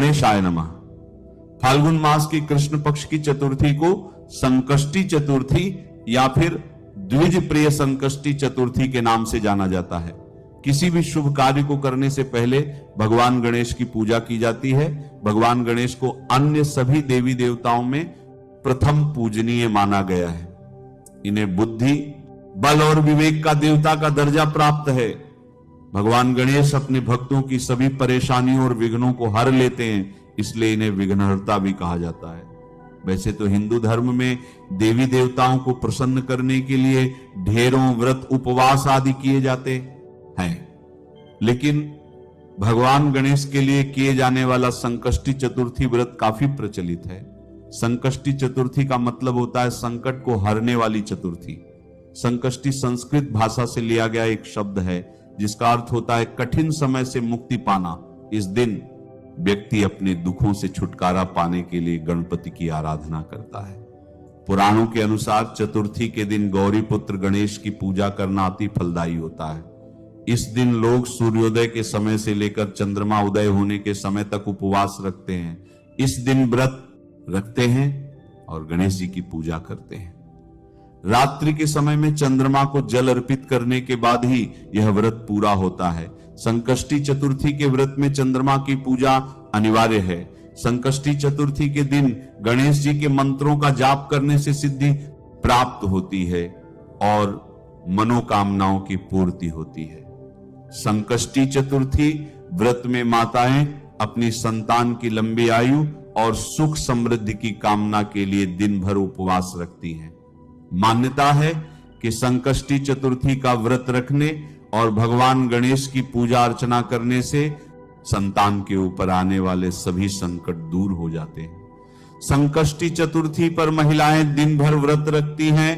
गणेशाय नमः। फाल्गुन मास की कृष्ण पक्ष की चतुर्थी को संकष्टी चतुर्थी या फिर द्विज प्रिय संकष्टी चतुर्थी के नाम से जाना जाता है। किसी भी शुभ कार्य को करने से पहले भगवान गणेश की पूजा की जाती है। भगवान गणेश को अन्य सभी देवी देवताओं में प्रथम पूजनीय माना गया है। इन्हें बुद्धि, बल और विवेक का देवता का दर्जा प्राप्त है। भगवान गणेश अपने भक्तों की सभी परेशानियों और विघ्नों को हर लेते हैं, इसलिए इन्हें विघ्नहर्ता भी कहा जाता है। वैसे तो हिंदू धर्म में देवी देवताओं को प्रसन्न करने के लिए ढेरों व्रत, उपवास आदि किए जाते हैं, लेकिन भगवान गणेश के लिए किए जाने वाला संकष्टी चतुर्थी व्रत काफी प्रचलित है। संकष्टी चतुर्थी का मतलब होता है संकट को हरने वाली चतुर्थी। संकष्टी संस्कृत भाषा से लिया गया एक शब्द है जिसका अर्थ होता है कठिन समय से मुक्ति पाना। इस दिन व्यक्ति अपने दुखों से छुटकारा पाने के लिए गणपति की आराधना करता है। पुराणों के अनुसार चतुर्थी के दिन गौरी पुत्र गणेश की पूजा करना अति फलदायी होता है। इस दिन लोग सूर्योदय के समय से लेकर चंद्रमा उदय होने के समय तक उपवास रखते हैं। इस दिन व्रत रखते हैं और गणेश जी की पूजा करते हैं। रात्रि के समय में चंद्रमा को जल अर्पित करने के बाद ही यह व्रत पूरा होता है। संकष्टी चतुर्थी के व्रत में चंद्रमा की पूजा अनिवार्य है। संकष्टी चतुर्थी के दिन गणेश जी के मंत्रों का जाप करने से सिद्धि प्राप्त होती है और मनोकामनाओं की पूर्ति होती है। संकष्टी चतुर्थी व्रत में माताएं अपनी संतान की लंबी आयु और सुख समृद्धि की कामना के लिए दिन भर उपवास रखती हैं। मान्यता है कि संकष्टी चतुर्थी का व्रत रखने और भगवान गणेश की पूजा अर्चना करने से संतान के ऊपर आने वाले सभी संकट दूर हो जाते हैं। संकष्टी चतुर्थी पर महिलाएं दिन भर व्रत रखती हैं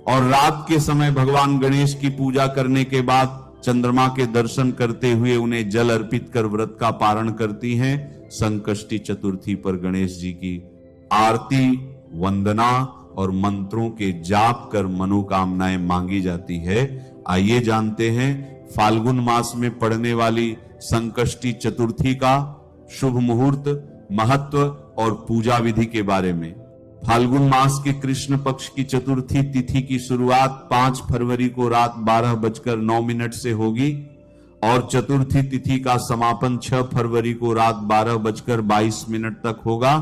और रात के समय भगवान गणेश की पूजा करने के बाद चंद्रमा के दर्शन करते हुए उन्हें जल अर्पित कर व्रत का पारण करती हैं। संकष्टी चतुर्थी पर गणेश जी की आरती, वंदना और मंत्रों के जाप कर मनोकामनाएं मांगी जाती है। आइए जानते हैं फाल्गुन मास में पड़ने वाली संकष्टी चतुर्थी का शुभ मुहूर्त, महत्व और पूजा विधि के बारे में। फाल्गुन मास के कृष्ण पक्ष की चतुर्थी तिथि की शुरुआत 5 फरवरी को रात 12:09 से होगी और चतुर्थी तिथि का समापन 6 फरवरी को रात 12:22 तक होगा।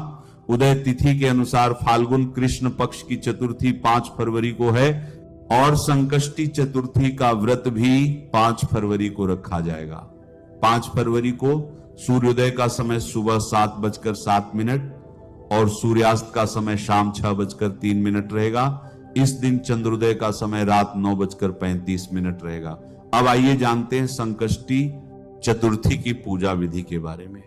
उदय तिथि के अनुसार फाल्गुन कृष्ण पक्ष की चतुर्थी 5 फरवरी को है और संकष्टी चतुर्थी का व्रत भी 5 फरवरी को रखा जाएगा। 5 फरवरी को सूर्योदय का समय सुबह 7:07 और सूर्यास्त का समय शाम 6:03 रहेगा। इस दिन चंद्रोदय का समय रात 9:35 रहेगा। अब आइए जानते हैं संकष्टी चतुर्थी की पूजा विधि के बारे में।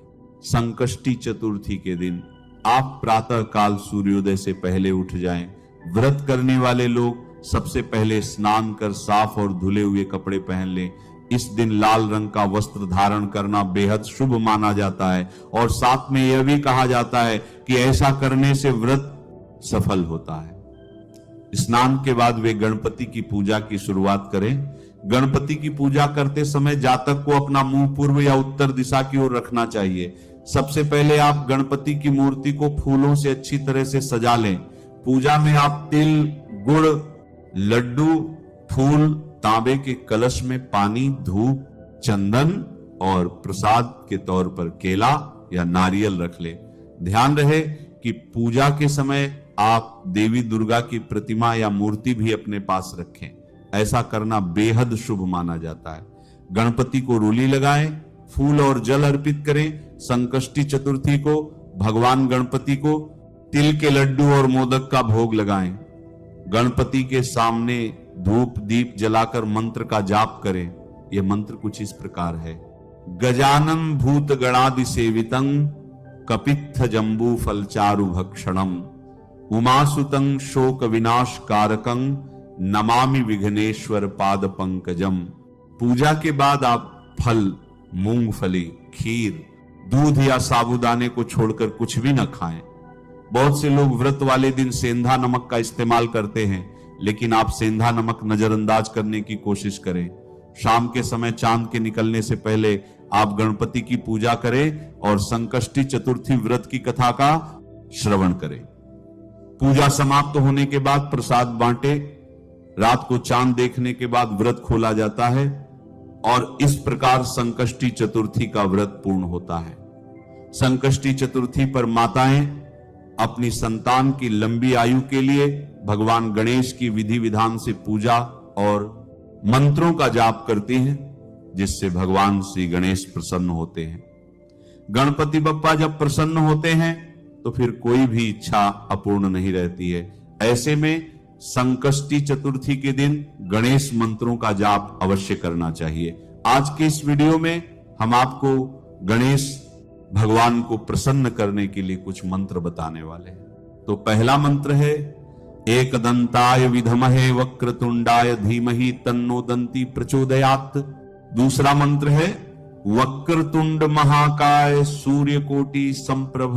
संकष्टी चतुर्थी के दिन आप प्रातः काल सूर्योदय से पहले उठ जाएं। व्रत करने वाले लोग सबसे पहले स्नान कर साफ और धुले हुए कपड़े पहन लें। इस दिन लाल रंग का वस्त्र धारण करना बेहद शुभ माना जाता है और साथ में यह भी कहा जाता है कि ऐसा करने से व्रत सफल होता है। स्नान के बाद वे गणपति की पूजा की शुरुआत करें। गणपति की पूजा करते समय जातक को अपना मुंह पूर्व या उत्तर दिशा की ओर रखना चाहिए। सबसे पहले आप गणपति की मूर्ति को फूलों से अच्छी तरह से सजा लें। पूजा में आप तिल, गुड़, लड्डू, फूल, तांबे के कलश में पानी, धूप, चंदन और प्रसाद के तौर पर केला या नारियल रख ले। ध्यान रहे कि पूजा के समय आप देवी दुर्गा की प्रतिमा या मूर्ति भी अपने पास रखें। ऐसा करना बेहद शुभ माना जाता है। गणपति को रूली लगाएं, फूल और जल अर्पित करें। संकष्टी चतुर्थी को भगवान गणपति को तिल के लड्डू और मोदक का भोग लगाएं। गणपति के सामने धूप दीप जलाकर मंत्र का जाप करें। यह मंत्र कुछ इस प्रकार है। गजानन भूत गणादि सेवितं कपित्थ जंबू फलचारु भक्षणम उमासुतं शोक विनाश कारकं नमामि विघ्नेश्वर पाद पंकजम। पूजा के बाद आप फल, मूंगफली, खीर, दूध या साबूदाने को छोड़कर कुछ भी न खाएं। बहुत से लोग व्रत वाले दिन सेंधा नमक का इस्तेमाल करते हैं, लेकिन आप सेंधा नमक नजरअंदाज करने की कोशिश करें। शाम के समय चांद के निकलने से पहले आप गणपति की पूजा करें और संकष्टी चतुर्थी व्रत की कथा का श्रवण करें। पूजा समाप्त होने के बाद प्रसाद बांटे, रात को चांद देखने के बाद व्रत खोला जाता है और इस प्रकार संकष्टी चतुर्थी का व्रत पूर्ण होता है। संकष्टी चतुर्थी पर माताएं अपनी संतान की लंबी आयु के लिए भगवान गणेश की विधि विधान से पूजा और मंत्रों का जाप करती हैं, जिससे भगवान श्री गणेश प्रसन्न होते हैं। गणपति बप्पा जब प्रसन्न होते हैं तो फिर कोई भी इच्छा अपूर्ण नहीं रहती है। ऐसे में संकष्टी चतुर्थी के दिन गणेश मंत्रों का जाप अवश्य करना चाहिए। आज के इस वीडियो में हम आपको गणेश भगवान को प्रसन्न करने के लिए कुछ मंत्र बताने वाले हैं। तो पहला मंत्र है एकदंताय विधमहे वक्रतुंडाय धीमहि तन्नो दंती प्रचोदयात्। दूसरा मंत्र है वक्रतुंड महाकाय सूर्यकोटि संप्रभ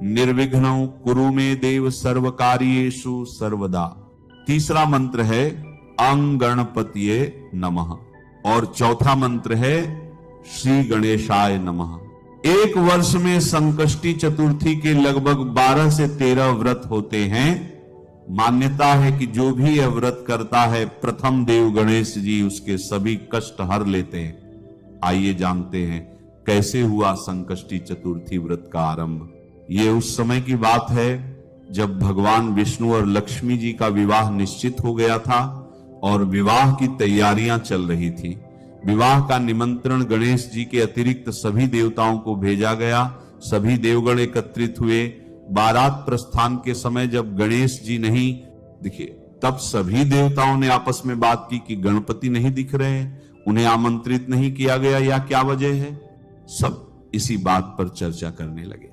निर्विघ्नं कुरु मे देव सर्वकार्येषु सर्वदा। तीसरा मंत्र है अंग गणपतिये नमः और चौथा मंत्र है श्री गणेशाय नमः। एक वर्ष में संकष्टी चतुर्थी के लगभग 12 से 13 व्रत होते हैं। मान्यता है कि जो भी यह व्रत करता है प्रथम देव गणेश जी उसके सभी कष्ट हर लेते हैं। आइए जानते हैं कैसे हुआ संकष्टी चतुर्थी व्रत का आरंभ। ये उस समय की बात है जब भगवान विष्णु और लक्ष्मी जी का विवाह निश्चित हो गया था और विवाह की तैयारियां चल रही थी। विवाह का निमंत्रण गणेश जी के अतिरिक्त सभी देवताओं को भेजा गया। सभी देवगण एकत्रित हुए। बारात प्रस्थान के समय जब गणेश जी नहीं दिखे तब सभी देवताओं ने आपस में बात की कि गणपति नहीं दिख रहे हैं, उन्हें आमंत्रित नहीं किया गया या क्या वजह है। सब इसी बात पर चर्चा करने लगे।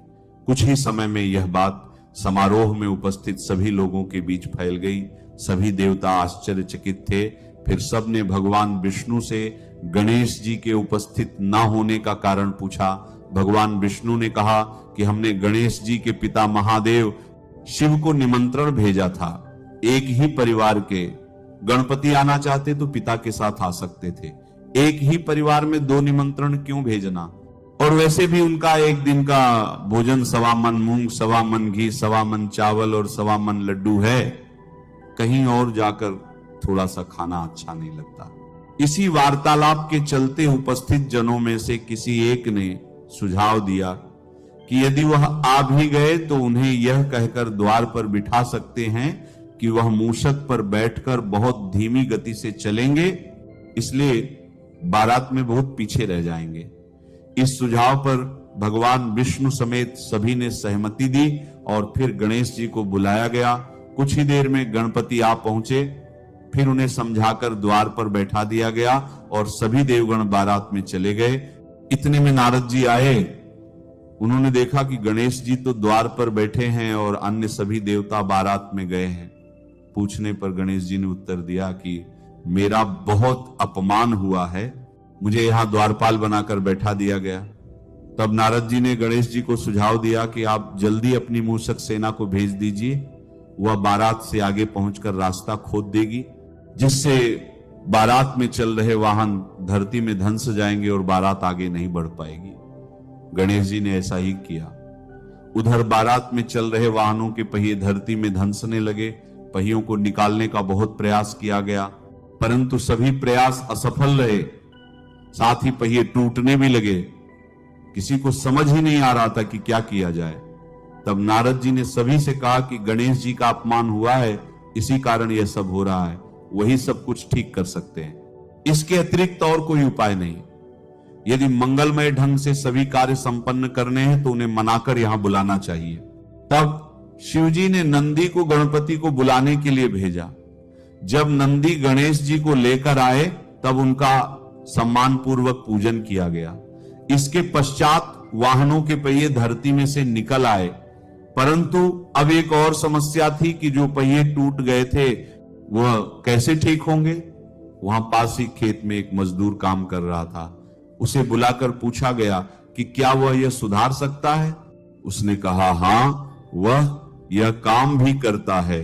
कुछ ही समय में यह बात समारोह में उपस्थित सभी लोगों के बीच फैल गई। सभी देवता आश्चर्यचकित थे। फिर सब ने भगवान विष्णु से गणेश जी के उपस्थित न होने का कारण पूछा। भगवान विष्णु ने कहा कि हमने गणेश जी के पिता महादेव शिव को निमंत्रण भेजा था। एक ही परिवार के गणपति आना चाहते तो पिता के साथ आ सकते थे, एक ही परिवार में 2 निमंत्रण क्यों भेजना। और वैसे भी उनका एक दिन का भोजन 1.25 मन मूंग, 1.25 मन घी, 1.25 मन चावल और 1.25 मन लड्डू है। कहीं और जाकर थोड़ा सा खाना अच्छा नहीं लगता। इसी वार्तालाप के चलते उपस्थित जनों में से किसी एक ने सुझाव दिया कि यदि वह आ भी गए तो उन्हें यह कहकर द्वार पर बिठा सकते हैं कि वह मूषक पर बैठकर बहुत धीमी गति से चलेंगे, इसलिए बारात में बहुत पीछे रह जाएंगे। इस सुझाव पर भगवान विष्णु समेत सभी ने सहमति दी और फिर गणेश जी को बुलाया गया। कुछ ही देर में गणपति आ पहुंचे। फिर उन्हें समझाकर द्वार पर बैठा दिया गया और सभी देवगण बारात में चले गए। इतने में नारद जी आए। उन्होंने देखा कि गणेश जी तो द्वार पर बैठे हैं और अन्य सभी देवता बारात में गए हैं। पूछने पर गणेश जी ने उत्तर दिया कि मेरा बहुत अपमान हुआ है, मुझे यहां द्वारपाल बनाकर बैठा दिया गया। तब नारद जी ने गणेश जी को सुझाव दिया कि आप जल्दी अपनी मूषक सेना को भेज दीजिए, वह बारात से आगे पहुंचकर रास्ता खोद देगी, जिससे बारात में चल रहे वाहन धरती में धंस जाएंगे और बारात आगे नहीं बढ़ पाएगी। गणेश जी ने ऐसा ही किया। उधर बारात में चल रहे वाहनों के पहिए धरती में धंसने लगे। पहियों को निकालने का बहुत प्रयास किया गया, परंतु सभी प्रयास असफल रहे। साथ ही पहिए टूटने भी लगे। किसी को समझ ही नहीं आ रहा था कि क्या किया जाए। तब नारद जी ने सभी से कहा कि गणेश जी का अपमान हुआ है, इसी कारण यह सब हो रहा है, वही सब कुछ ठीक कर सकते हैं, इसके अतिरिक्त और कोई उपाय नहीं। यदि मंगलमय ढंग से सभी कार्य संपन्न करने हैं तो उन्हें मनाकर यहां बुलाना चाहिए। तब शिवजी ने नंदी को गणपति को बुलाने के लिए भेजा। जब नंदी गणेश जी को लेकर आए तब उनका सम्मान पूर्वक पूजन किया गया। इसके पश्चात वाहनों के पहिए धरती में से निकल आए, परंतु अब एक और समस्या थी कि जो पहिए टूट गए थे वह कैसे ठीक होंगे। वहां पास ही खेत में एक मजदूर काम कर रहा था। उसे बुलाकर पूछा गया कि क्या वह यह सुधार सकता है। उसने कहा हाँ, वह यह काम भी करता है।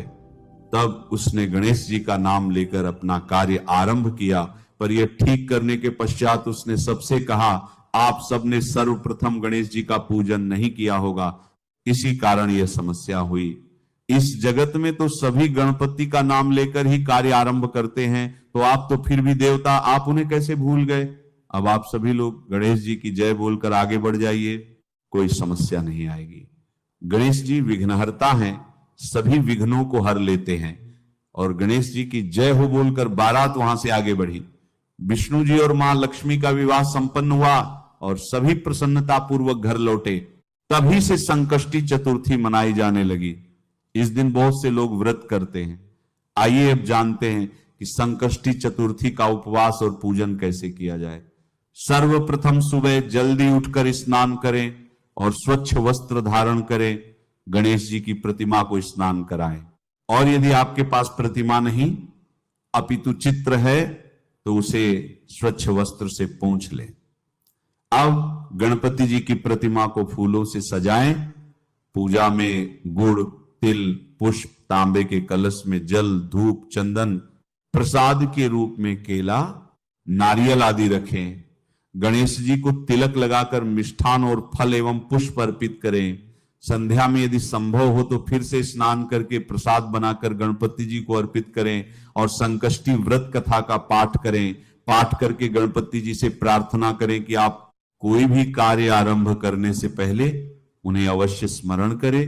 तब उसने गणेश जी का नाम लेकर अपना कार्य आरंभ किया, पर यह ठीक करने के पश्चात उसने सबसे कहा आप सबने सर्वप्रथम गणेश जी का पूजन नहीं किया होगा, इसी कारण यह समस्या हुई। इस जगत में तो सभी गणपति का नाम लेकर ही कार्य आरंभ करते हैं, तो आप तो फिर भी देवता, आप उन्हें कैसे भूल गए? अब आप सभी लोग गणेश जी की जय बोलकर आगे बढ़ जाइए, कोई समस्या नहीं आएगी। गणेश जी विघ्नहर्ता हैं, सभी विघ्नों को हर लेते हैं। और गणेश जी की जय हो बोलकर बारात वहां से आगे बढ़ी। विष्णु जी और मां लक्ष्मी का विवाह संपन्न हुआ और सभी प्रसन्नता पूर्वक घर लौटे। तभी से संकष्टी चतुर्थी मनाई जाने लगी। इस दिन बहुत से लोग व्रत करते हैं। आइए अब जानते हैं कि संकष्टी चतुर्थी का उपवास और पूजन कैसे किया जाए। सर्वप्रथम सुबह जल्दी उठकर स्नान करें और स्वच्छ वस्त्र धारण करें। गणेश जी की प्रतिमा को स्नान कराएं। और यदि आपके पास प्रतिमा नहीं अपितु चित्र है तो उसे स्वच्छ वस्त्र से पोंछ लें। अब गणपति जी की प्रतिमा को फूलों से सजाएं। पूजा में गुड़, तिल, पुष्प, तांबे के कलश में जल, धूप, चंदन, प्रसाद के रूप में केला, नारियल आदि रखें। गणेश जी को तिलक लगाकर मिष्ठान और फल एवं पुष्प अर्पित करें। संध्या में यदि संभव हो तो फिर से स्नान करके प्रसाद बनाकर गणपति जी को अर्पित करें और संकष्टी व्रत कथा का पाठ करें। पाठ करके गणपति जी से प्रार्थना करें कि आप कोई भी कार्य आरंभ करने से पहले उन्हें अवश्य स्मरण करें